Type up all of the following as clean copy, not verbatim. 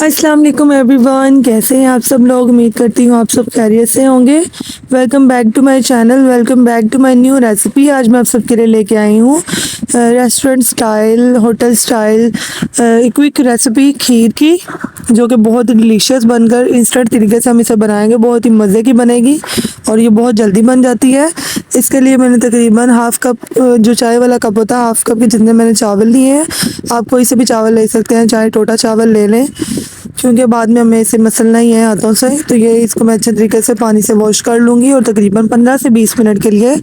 अस्सलाम वालेकुम एवरीवन, कैसे हैं आप सब लोग। उम्मीद करती हूँ आप सब खैरियत से होंगे। Welcome back to my channel, welcome back to my new recipe. आज मैं आप सबके लिए लेके आई हूँ restaurant style, hotel style quick recipe खीर की, जो कि बहुत ही डिलीशियस बनकर इंस्टेंट तरीके से हम इसे बनाएंगे। बहुत ही मज़े की बनेगी और ये बहुत जल्दी बन जाती है। इसके लिए मैंने तकरीबन हाफ़ कप, जो चाय वाला कप होता है, हाफ़ कप के जितने मैंने चावल लिए हैं। आप कोई से भी चावल ले सकते हैं, चाहे टोटा चावल ले लें, क्योंकि बाद में हमें इसे मसलना ही है हाथों से। तो ये इसको मैं अच्छे तरीके से पानी से वॉश कर लूँगी और तकरीबन 15 से 20 मिनट के लिए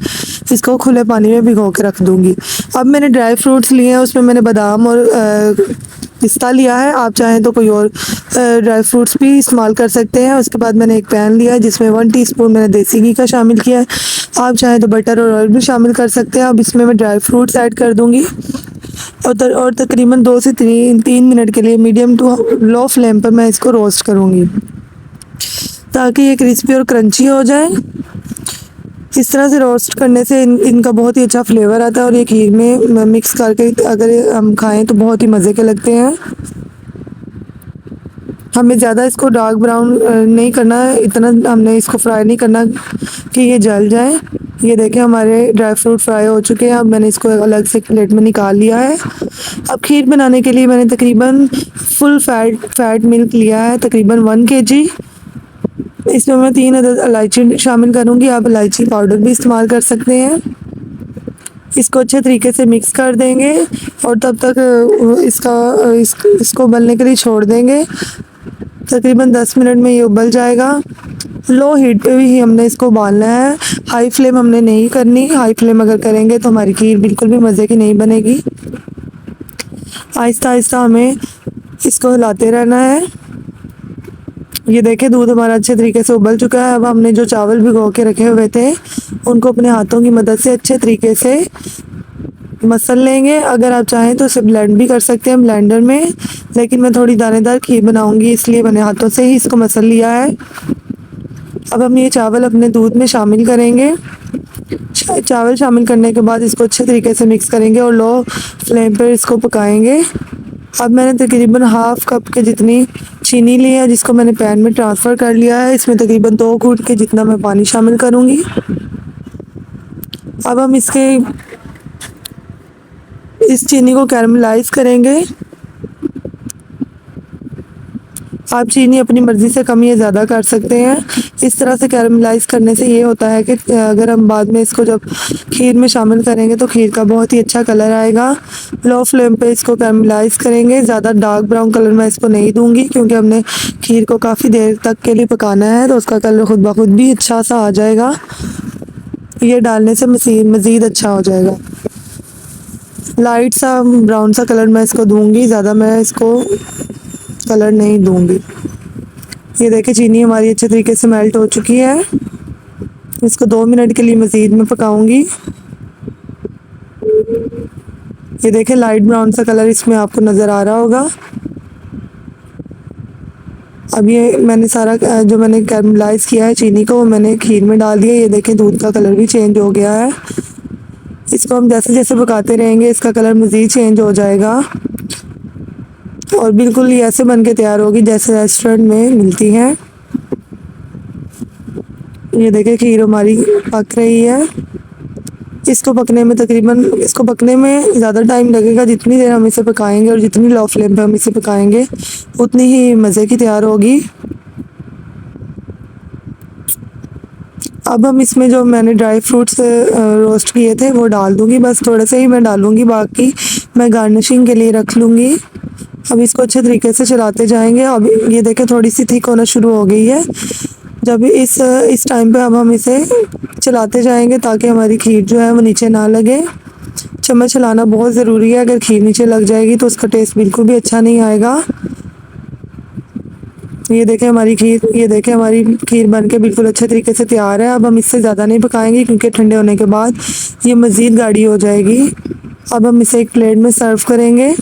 इसको खुले पानी में भिगो के रख दूँगी। अब मैंने ड्राई फ्रूट्स लिए हैं, उसमें मैंने बादाम और पिस्ता लिया है। आप चाहें तो कोई और ड्राई फ्रूट्स भी इस्तेमाल कर सकते हैं। उसके बाद मैंने एक पैन लिया है जिसमें 1 टीस्पून मैंने देसी घी का शामिल किया है। आप चाहें तो बटर और ऑयल भी शामिल कर सकते हैं। अब इसमें मैं ड्राई फ्रूट्स ऐड कर दूँगी और तकरीबन 2 से 3 मिनट के लिए मीडियम टू लो फ्लेम पर मैं इसको रोस्ट करूँगी, ताकि ये क्रिस्पी और क्रंची हो जाए। इस तरह से रोस्ट करने से इनका बहुत ही अच्छा फ्लेवर आता है और ये खीर में मिक्स करके अगर हम खाएं तो बहुत ही मज़े के लगते हैं। हमें ज़्यादा इसको डार्क ब्राउन नहीं करना है, इतना हमने इसको फ्राई नहीं करना कि ये जल जाए। ये देखें, हमारे ड्राई फ्रूट फ्राई हो चुके हैं। अब मैंने इसको अलग से प्लेट में निकाल लिया है। अब खीर बनाने के लिए मैंने तकरीबन फुल फैट मिल्क लिया है, तकरीबन 1 केजी। इसमें मैं 3 अदद इलायची शामिल करूँगी। आप इलायची पाउडर भी इस्तेमाल कर सकते हैं। इसको अच्छे तरीके से मिक्स कर देंगे और तब तक इसको उबलने के लिए छोड़ देंगे। तकरीबन 10 मिनट में ये उबल जाएगा। लो हीट पे ही हमने इसको उबालना है, हाई फ्लेम हमने नहीं करनी। हाई फ्लेम अगर करेंगे तो हमारी खीर बिल्कुल भी मज़े की नहीं बनेगी। आहिस्ता आहिस्ता हमें इसको हिलाते रहना है। ये देखें, दूध हमारा अच्छे तरीके से उबल चुका है। अब हमने जो चावल भिगो के रखे हुए थे उनको अपने हाथों की मदद से अच्छे तरीके से मसल लेंगे। अगर आप चाहें तो इसे ब्लेंड भी कर सकते हैं ब्लेंडर में, लेकिन मैं थोड़ी दानेदार खीर बनाऊंगी इसलिए मैंने हाथों से ही इसको मसल लिया है। अब हम ये चावल अपने दूध में शामिल करेंगे। चावल शामिल करने के बाद इसको अच्छे तरीके से मिक्स करेंगे और लो फ्लेम पर इसको पकाएंगे। अब मैंने तकरीबन हाफ़ कप के जितनी चीनी ली है, जिसको मैंने पैन में ट्रांसफ़र कर लिया है। इसमें तकरीबन 2 घूंट के जितना मैं पानी शामिल करूँगी। अब हम इस चीनी को कैरमलाइज़ करेंगे। आप चीनी अपनी मर्ज़ी से कम या ज़्यादा कर सकते हैं। इस तरह से कैरमलाइज़ करने से ये होता है कि अगर हम बाद में इसको जब खीर में शामिल करेंगे तो खीर का बहुत ही अच्छा कलर आएगा। लो फ्लेम पे इसको कैरमलाइज़ करेंगे। ज़्यादा डार्क ब्राउन कलर मैं इसको नहीं दूंगी, क्योंकि हमने खीर को काफ़ी देर तक के लिए पकाना है, तो उसका कलर खुद ब खुद भी अच्छा सा आ जाएगा। ये डालने से मज़ीद अच्छा हो जाएगा। लाइट सा ब्राउन सा कलर मैं इसको दूंगी, ज़्यादा मैं इसको कलर नहीं दूंगी। ये देखिए, चीनी हमारी अच्छे तरीके से मेल्ट हो चुकी है। इसको 2 मिनट के लिए मज़ीद में पकाऊंगी। ये देखिए, लाइट ब्राउन सा कलर इसमें आपको नज़र आ रहा होगा। अब ये मैंने सारा जो मैंने कैरमलाइज़ किया है चीनी को, वो मैंने खीर में डाल दिया। ये देखें, दूध का कलर भी चेंज हो गया है। इसको हम जैसे जैसे पकाते रहेंगे इसका कलर मज़ीद चेंज हो जाएगा और बिल्कुल ये ऐसे बन के तैयार होगी जैसे रेस्टोरेंट में मिलती हैं। ये देखिए, खीर हमारी पक रही है। इसको पकने में ज़्यादा टाइम लगेगा। जितनी देर हम इसे पकाएंगे और जितनी लो फ्लेम पे हम इसे पकाएंगे उतनी ही मज़े की तैयार होगी। अब हम इसमें जो मैंने ड्राई फ्रूट्स रोस्ट किए थे वो डाल दूँगी। बस थोड़े से ही मैं डालूँगी, बाकी मैं गार्निशिंग के लिए रख लूँगी। अब इसको अच्छे तरीके से चलाते जाएंगे। अब ये देखें, थोड़ी सी थिक होना शुरू हो गई है। जब इस टाइम पे अब हम इसे चलाते जाएंगे ताकि हमारी खीर जो है वो नीचे ना लगे। चम्मच चलाना बहुत ज़रूरी है। अगर खीर नीचे लग जाएगी तो उसका टेस्ट बिल्कुल भी अच्छा नहीं आएगा। ये देखें, हमारी खीर बन के बिल्कुल अच्छे तरीके से तैयार है। अब हम इससे ज़्यादा नहीं पकाएंगे, क्योंकि ठंडे होने के बाद ये मज़ीद गाढ़ी हो जाएगी। अब हम इसे एक प्लेट में सर्व करेंगे।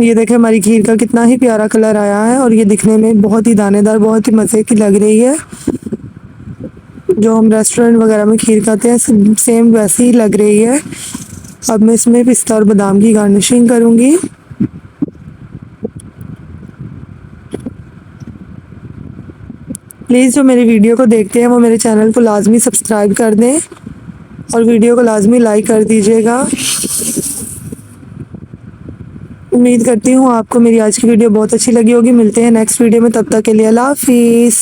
ये देखें, हमारी खीर का कितना ही प्यारा कलर आया है और ये दिखने में बहुत ही दानेदार, बहुत ही मज़े की लग रही है। जो हम रेस्टोरेंट वगैरह में खीर खाते हैं सेम वैसी ही लग रही है। अब मैं इसमें पिस्ता और बादाम की गार्निशिंग करूँगी। प्लीज़ जो मेरी वीडियो को देखते हैं वो मेरे चैनल को लाजमी सब्सक्राइब कर दें और वीडियो को लाजमी लाइक कर दीजिएगा। उम्मीद करती हूँ आपको मेरी आज की वीडियो बहुत अच्छी लगी होगी। मिलते हैं नेक्स्ट वीडियो में, तब तक के लिए अल्लाह हाफिज़।